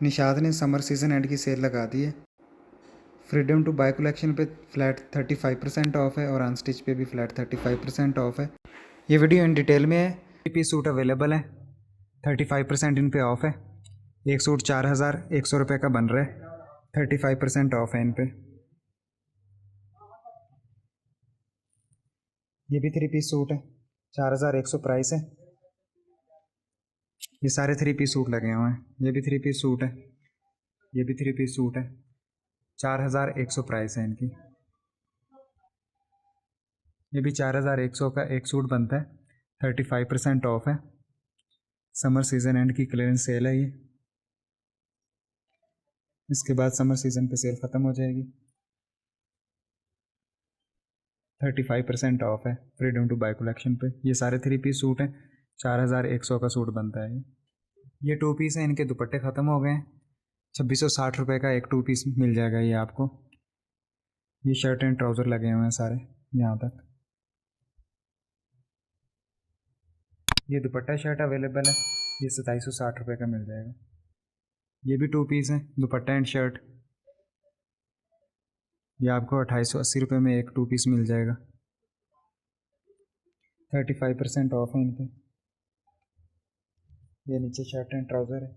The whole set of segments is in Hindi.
निशात ने समर सीज़न एंड की सेल लगा दी है। फ्रीडम टू बाय कलेक्शन पे फ्लैट 35% ऑफ है और अनस्टिच पे भी फ्लैट 35% ऑफ है। ये वीडियो इन डिटेल में है। 3 पीस सूट अवेलेबल है, 35% इन पे ऑफ है। एक सूट 4100 रुपये का बन रहा है, 35% ऑफ है इन पे। ये भी 3 पीस सूट है, 4100 प्राइस है। ये सारे 3 पीस सूट लगे हुए हैं। ये भी 3 पीस सूट है, ये भी 3 पीस सूट है, 4100 प्राइस है इनकी। ये भी 4100 का एक सूट बनता है, 35% ऑफ है। समर सीज़न एंड की क्लियरेंस सेल है ये। इसके बाद समर सीज़न पे सेल ख़त्म हो जाएगी। 35% ऑफ है फ्रीडम टू बाय कलेक्शन पे। ये सारे 3 पीस सूट हैं, 4100 का सूट बनता है ये 2 पीस हैं। इनके दुपट्टे ख़त्म हो गए हैं। 2660 रुपये का एक 2 पीस मिल जाएगा ये आपको। ये शर्ट एंड ट्राउज़र लगे हुए हैं सारे यहाँ तक। ये दुपट्टा शर्ट अवेलेबल है, ये 2760 रुपये का मिल जाएगा। ये भी 2 पीस हैं, दुपट्टा एंड शर्ट। ये आपको 2880 रुपये में एक 2 पीस मिल जाएगा। 35% ऑफ है इन पे। ये नीचे शर्ट एंड ट्राउज़र है।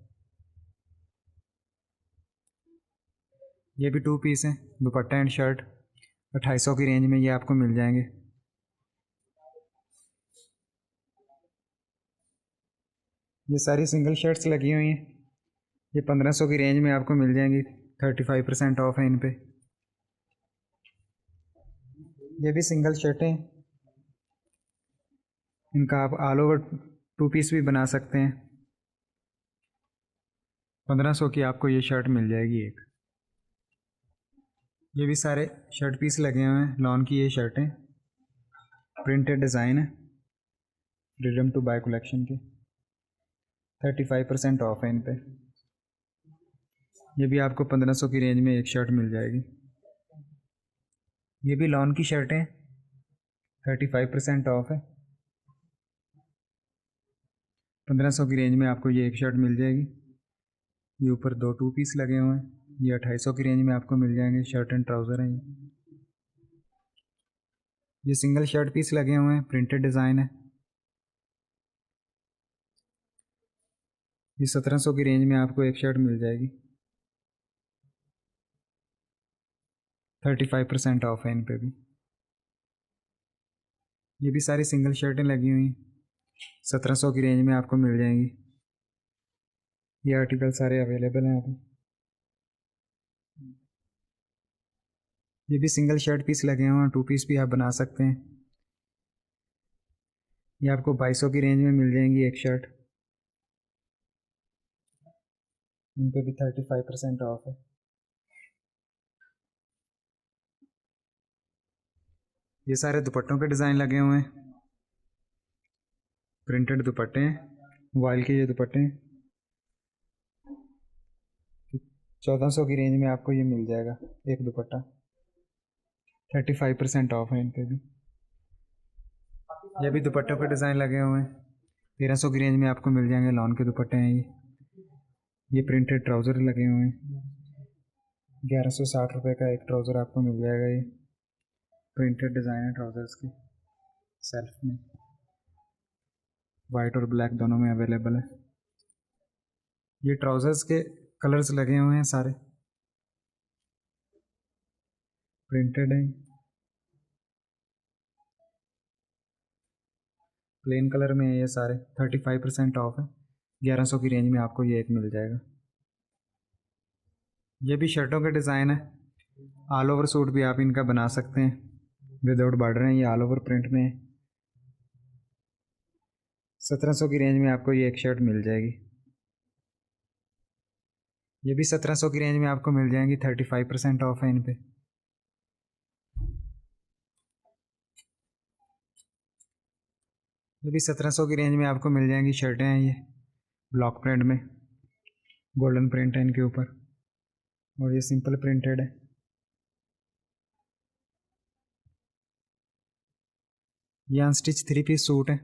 ये भी 2 पीस हैं, दुपट्टा एंड शर्ट। 2800 की रेंज में ये आपको मिल जाएंगे। ये सारी सिंगल शर्ट्स लगी हुई हैं। ये 1500 की रेंज में आपको मिल जाएंगी, 35% ऑफ है इन पे। ये भी सिंगल शर्टें हैं, इनका आप ऑल ओवर 2 पीस भी बना सकते हैं। 1500 की आपको ये शर्ट मिल जाएगी एक। ये भी सारे शर्ट पीस लगे हुए हैं, लॉन की ये शर्टें, प्रिंटेड डिज़ाइन है, फ्रीडम टू बाय कलेक्शन के। 35% ऑफ है इन पे। ये भी आपको 1500 की रेंज में एक शर्ट मिल जाएगी। ये भी लॉन की शर्टें, 35% ऑफ है। 1500 की रेंज में आपको ये एक शर्ट मिल जाएगी। ये ऊपर 2 पीस लगे हुए हैं, ये 2800 की रेंज में आपको मिल जाएंगे। शर्ट एंड ट्राउज़र हैं ये सिंगल शर्ट पीस लगे हुए हैं, प्रिंटेड डिज़ाइन है। ये 1700 की रेंज में आपको एक शर्ट मिल जाएगी। 35% ऑफ है इन पे भी। ये भी सारी सिंगल शर्टें लगी हुई हैं, 1700 की रेंज में आपको मिल जाएंगी। ये आर्टिकल सारे अवेलेबल हैं अभी। ये भी सिंगल शर्ट पीस लगे हुए हैं, 2 पीस भी आप बना सकते हैं। ये आपको 2200 की रेंज में मिल जाएंगी एक शर्ट। इन पे भी 35% ऑफ है। ये सारे दुपट्टों के डिज़ाइन लगे हुए हैं, प्रिंटेड दुपट्टे हैं, वॉइल के ये दुपट्टे हैं। 1400 की रेंज में आपको ये मिल जाएगा एक दुपट्टा। 35% ऑफ है इन पे भी। ये भी दुपट्टों के डिज़ाइन लगे हुए हैं, 1300 की रेंज में आपको मिल जाएंगे। लॉन के दुपट्टे हैं ये प्रिंटेड ट्राउज़र लगे हुए हैं। 1160 रुपये का एक ट्राउज़र आपको मिल जाएगा। ये प्रिंटेड डिज़ाइन है ट्राउज़र्स के, सेल्फ में वाइट और ब्लैक दोनों में अवेलेबल है। ये ट्राउज़र्स के कलर्स लगे हुए हैं सारे, प्रिंटेड हैं, प्लेन कलर में है ये सारे। 35% ऑफ है, 1100 की रेंज में आपको ये एक मिल जाएगा। ये भी शर्टों के डिज़ाइन है, ऑल ओवर सूट भी आप इनका बना सकते हैं, विदाउट बॉर्डर है, ये ऑल ओवर प्रिंट में है। 1700 की रेंज में आपको ये एक शर्ट मिल जाएगी। ये भी 1700 की रेंज में आपको मिल जाएंगी, 35% ऑफ है इन पे। ये भी 1700 की रेंज में आपको मिल जाएंगी शर्टें हैं ये, ब्लॉक प्रिंट में, गोल्डन प्रिंट है इनके ऊपर और ये सिंपल प्रिंटेड है। ये अनस्टिच 3 पीस सूट है,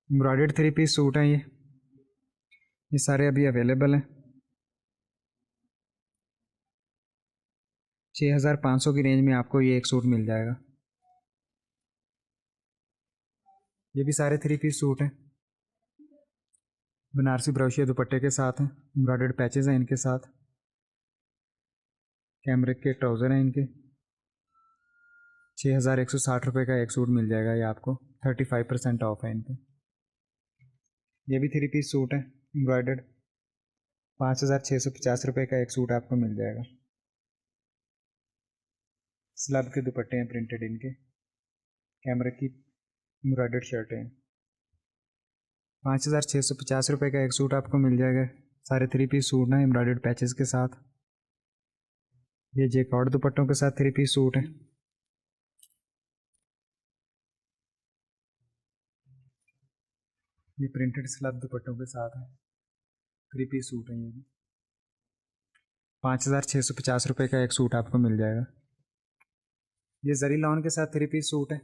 एम्ब्रॉयडर्ड 3 पीस सूट है ये सारे अभी अवेलेबल हैं। 6,500 की रेंज में आपको ये एक सूट मिल जाएगा। ये भी सारे 3 पीस सूट हैं, बनारसी ब्रोशिया दुपट्टे के साथ हैं, एम्ब्रॉयडर्ड पैचेस हैं इनके साथ, कैमरिक के ट्राउज़र हैं इनके। 6,160 रुपये का एक सूट मिल जाएगा ये आपको, 35% ऑफ है इन पे। ये भी 3 पीस सूट है एम्ब्रॉयडर्ड, 5,650 रुपये का एक सूट आपको मिल जाएगा। स्लब के दुपट्टे हैं प्रिंटेड इनके, कैमरिक की एम्ब्रॉयडर्ड शर्टें हैं। 5,650 रुपये का एक सूट आपको मिल जाएगा। सारे 3 पीस सूट हैं एम्ब्रॉयडर्ड पैचेस के साथ। ये जैकॉर्ड दुपट्टों के साथ 3 पीस सूट हैं। ये प्रिंटेड स्लब दुपट्टों के साथ है, 3 पीस सूट हैं ये भी। 5,650 रुपये का एक सूट आपको मिल जाएगा। ये जरी लॉन के साथ 3 पीस सूट है,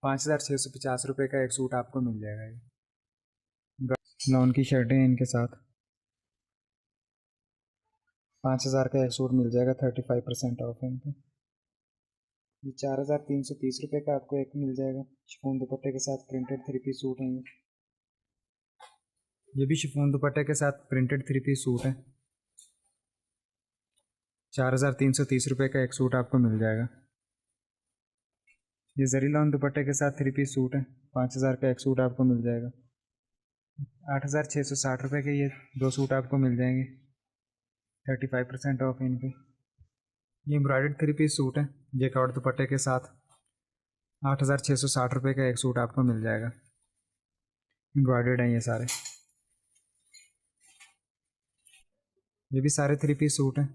5,650 रुपये का एक सूट आपको मिल जाएगा। ये लॉन की शर्टें हैं इनके साथ, 5,000 का एक सूट मिल जाएगा, 35% ऑफ है इन पे। ये 4,330 रुपये का आपको एक मिल जाएगा, शिफॉन दुपट्टे के साथ प्रिंटेड 3 पीस सूट हैं ये भी शिफॉन दुपट्टे के साथ प्रिंटेड 3 पीस सूट है। 4,330 रुपये का एक सूट आपको मिल जाएगा। ये जरी लॉन दुपट्टे के साथ 3 पीस सूट है, 5,000 का एक सूट आपको मिल जाएगा। 8,660 रुपये के ये 2 सूट आपको मिल जाएंगे, 35% ऑफ है इन पे। ये एम्ब्रॉयडर्ड 3 पीस सूट है जैकॉर्ड दुपट्टे के साथ, 8,660 रुपये का एक सूट आपको मिल जाएगा। एम्ब्रॉयडर्ड हैं ये सारे। ये भी सारे 3 पीस सूट हैं,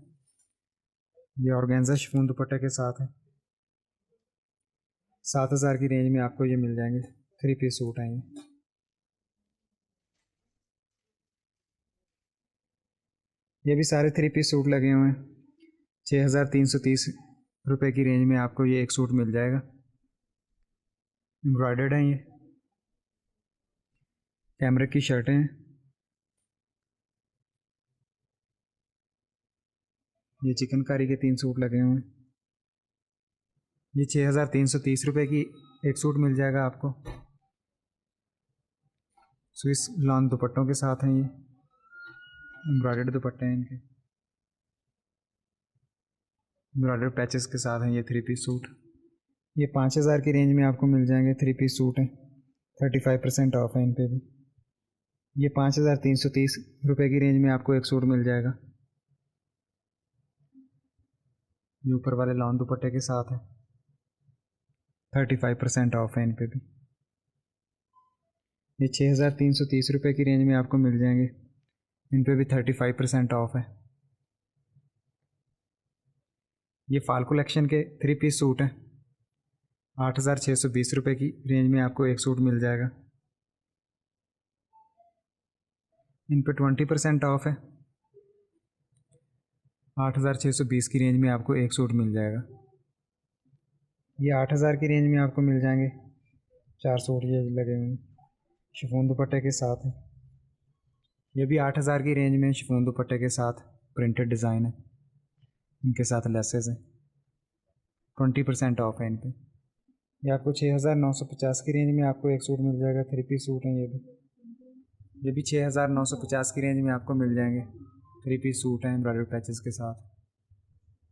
ये ऑर्गेन्जा शिफॉन दुपट्टे के साथ है। 7,000 की रेंज में आपको ये मिल जाएंगे, 3 पीस सूट हैं ये। ये भी सारे 3 पीस सूट लगे हुए हैं, 6,330 रुपये की रेंज में आपको ये एक सूट मिल जाएगा। एम्ब्रॉयडर्ड हैं ये, कैमरिक की शर्टें हैं। ये चिकनकारी के 3 सूट लगे हुए हैं। ये 6,330 रुपये की एक सूट मिल जाएगा आपको, स्विस लॉन दुपट्टों के साथ हैं ये, एम्ब्रॉयडर्ड दुपट्टे हैं इनके, एम्ब्रॉयडर्ड पैचेस के साथ हैं ये 3 पीस सूट। ये 5,000 की रेंज में आपको मिल जाएंगे, 3 पीस सूट हैं, 35% ऑफ है इन पे भी। ये 5,330 रुपये की रेंज में आपको एक सूट मिल जाएगा, ये ऊपर वाले लॉन दुपट्टे के साथ है, 35% ऑफ है इन पे भी। ये 6,330 रुपये की रेंज में आपको मिल जाएंगे, इन पे भी 35% ऑफ है। ये फाल कलेक्शन के 3 पीस सूट हैं, 8,620 रुपये की रेंज में आपको एक सूट मिल जाएगा। इन पे 20% ऑफ है, 8,620 की रेंज में आपको एक सूट मिल जाएगा। ये 8,000 की रेंज में आपको मिल जाएंगे, 4 सूट ये लगे हुए हैं, शिफॉन दुपट्टे के साथ है। ये भी 8,000 की रेंज में शिफॉन दुपट्टे के साथ प्रिंटेड डिज़ाइन है, इनके साथ लेसेस हैं, 20% ऑफ है इन पे। ये आपको 6,950 की रेंज में आपको एक सूट मिल जाएगा, 3 पीस सूट हैं ये भी 6,950 की रेंज में आपको मिल जाएंगे, 3 पीस सूट हैं एम्ब्रॉयडर्ड पैचेस के साथ।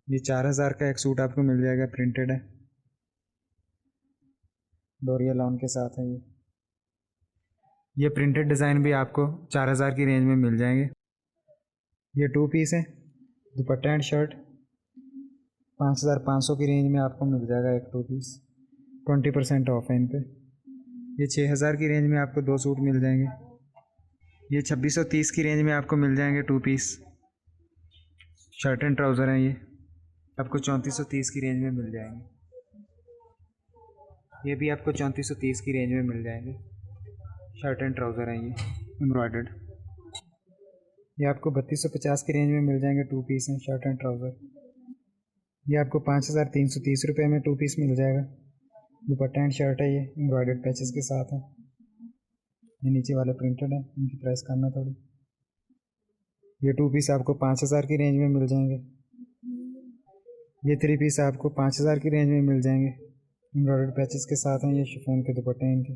ये 4,000 का एक सूट आपको मिल जाएगा, प्रिंटेड है, डोरिया लॉन के साथ है ये प्रिंटेड डिज़ाइन भी आपको 4,000 की रेंज में मिल जाएंगे। ये 2 पीस है, दुपट्टा एंड शर्ट, 5,500 की रेंज में आपको मिल जाएगा एक 2 पीस, 20% ऑफ है इन पे। ये 6,000 की रेंज में आपको 2 सूट मिल जाएंगे। ये 2,630 की रेंज में आपको मिल जाएंगे 2 पीस शर्ट एंड ट्राउज़र हैं, ये आपको 3,430 की रेंज में मिल जाएंगे। ये भी आपको 3,430 की रेंज में मिल जाएंगे, शर्ट एंड ट्राउज़र हैं ये एम्ब्रॉयडर्ड। ये आपको 3,250 की रेंज में मिल जाएंगे, 2 पीस हैं शर्ट एंड ट्राउज़र। ये आपको 5,330 रुपये में 2 पीस मिल जाएगा, दुपट्टा एंड शर्ट है ये, एम्ब्रॉयडर्ड पैचेस के साथ है। ये नीचे वाले प्रिंटेड है, इनकी प्राइस कम है थोड़ी। ये 2 पीस आपको 5,000 की रेंज में मिल जाएंगे। ये 3 पीस आपको 5,000 की रेंज में मिल जाएंगे। एम्ब्रॉयडर्ड पैचेस के साथ हैं। ये शिफॉन के दुपट्टे हैं इनके।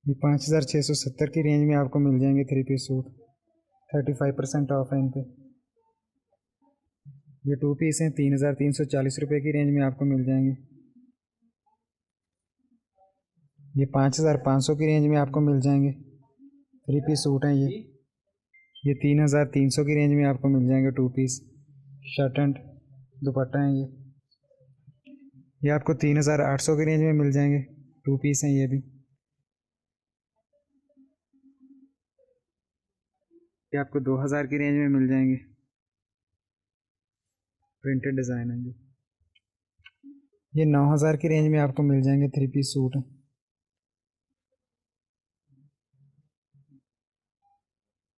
ये 5,670 की रेंज में आपको मिल जाएंगे 3 पीस सूट। 35% ऑफ है इन पे। ये 2 पीस हैं 3,340 रुपये की रेंज में आपको मिल जाएंगे। ये 5,500 की रेंज में आपको मिल जाएंगे। 3 पीस सूट हैं ये 3,300 की रेंज में आपको मिल जाएंगे 2 पीस। शर्ट एंड दुपट्टा हैं ये आपको 3,800 की रेंज में मिल जाएंगे। 2 पीस हैं ये भी। ये आपको 2,000 की रेंज में मिल जाएंगे। प्रिंटेड डिज़ाइन है ये 9,000 की रेंज में आपको मिल जाएंगे। 3 पीस सूट हैं।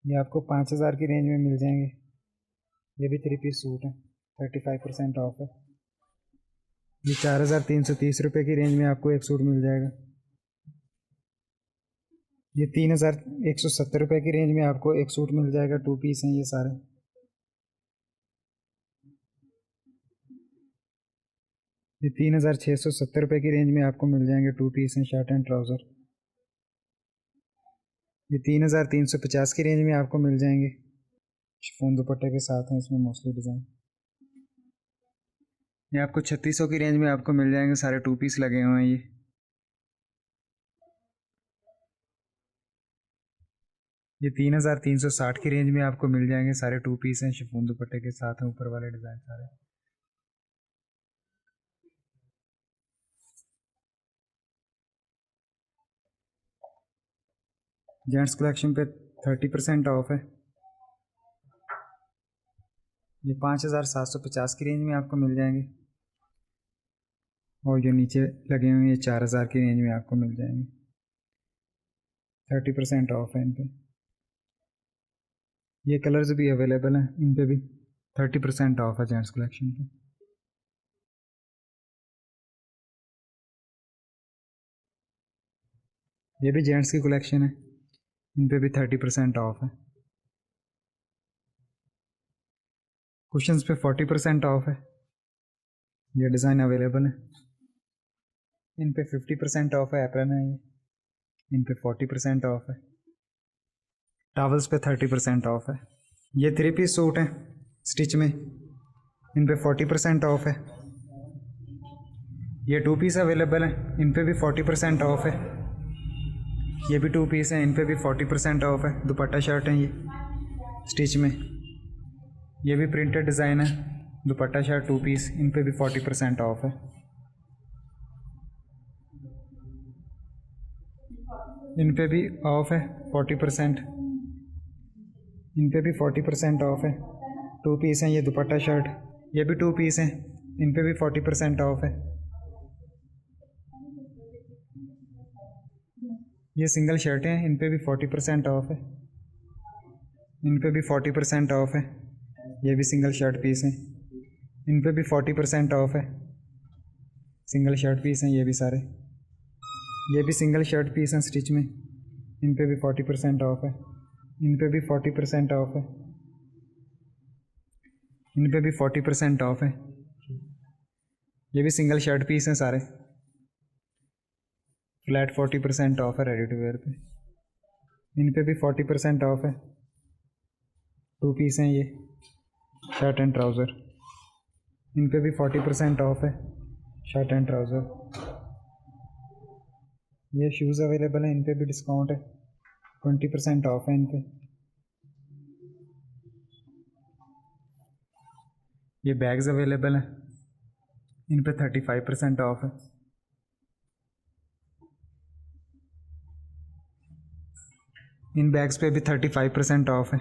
ये आपको 5,000 की रेंज में मिल जाएंगे। ये भी 3 पीस सूट हैं। 35% ऑफ है। ये 4,330 रुपये की रेंज में आपको एक सूट मिल जाएगा। ये 3,170 रुपये की रेंज में आपको एक सूट मिल जाएगा। 2 पीस हैं ये सारे। ये 3,670 रुपये की रेंज में आपको मिल जाएंगे। 2 पीस हैं शर्ट एंड ट्राउज़र। ये 3,350 की रेंज में आपको मिल जाएंगे। शिफॉन दुपट्टे के साथ हैं इसमें मोस्टली डिज़ाइन। ये आपको 3,600 की रेंज में आपको मिल जाएंगे। सारे 2 पीस लगे हुए हैं ये 3,360 की रेंज में आपको मिल जाएंगे। सारे 2 पीस हैं शिफॉन दुपट्टे के साथ हैं। ऊपर वाले डिज़ाइन सारे। जेंट्स कलेक्शन पे 30% ऑफ है। ये 5,750 की रेंज में आपको मिल जाएंगे। और जो नीचे लगे हुए हैं ये 4,000 की रेंज में आपको मिल जाएंगे। 30% ऑफ है इन पे। ये कलर्स भी अवेलेबल हैं इन पे भी। 30% ऑफ है जेंट्स कलेक्शन पे। ये भी जेंट्स की कलेक्शन है। इन पे भी 30% ऑफ है। कुशन्स पे 40% ऑफ है। ये डिज़ाइन अवेलेबल है। इन पे 50% ऑफ है। एप्रन है ये। इन पे 40% ऑफ है। टॉवल्स पे 30% ऑफ है। ये 3 पीस सूट हैं स्टिच में। इन पे 40% ऑफ है। ये 2 पीस अवेलेबल हैं। इन पे भी 40% ऑफ है। ये भी 2 पीस हैं। इन पे भी 40% ऑफ है। दुपट्टा शर्ट हैं ये स्टिच में। ये भी प्रिंटेड डिज़ाइन है। दुपट्टा शर्ट 2 पीस। इन पे भी 40% ऑफ है। इन पे भी ऑफ है 40%। इन पे भी 40% ऑफ है। 2 पीस हैं ये दुपट्टा शर्ट। ये भी 2 पीस हैं। इन पे भी 40% ऑफ है। ये सिंगल शर्ट हैं। इन पे भी 40% ऑफ है। इन पे भी 40% ऑफ है। ये भी सिंगल शर्ट पीस हैं। इन पे भी 40% ऑफ है। सिंगल शर्ट पीस हैं ये भी सारे। ये भी सिंगल शर्ट पीस हैं स्टिच में। इन पे भी 40% ऑफ है। इन पे भी 40% ऑफ है। इन पे भी 40% ऑफ है। ये भी सिंगल शर्ट पीस हैं सारे। फ्लैट 40% ऑफ है रेडी टू वेयर पे। इन पे भी 40% ऑफ है। 2 पीस हैं ये शर्ट एंड ट्राउज़र। इन पे भी 40% ऑफ है शर्ट एंड ट्राउज़र। ये शूज़ अवेलेबल हैं। इन पे भी डिस्काउंट है। 20% ऑफ है इन पे। ये बैग्स अवेलेबल हैं। इन पे 35% ऑफ है। इन बैग्स पे भी 35% ऑफ है।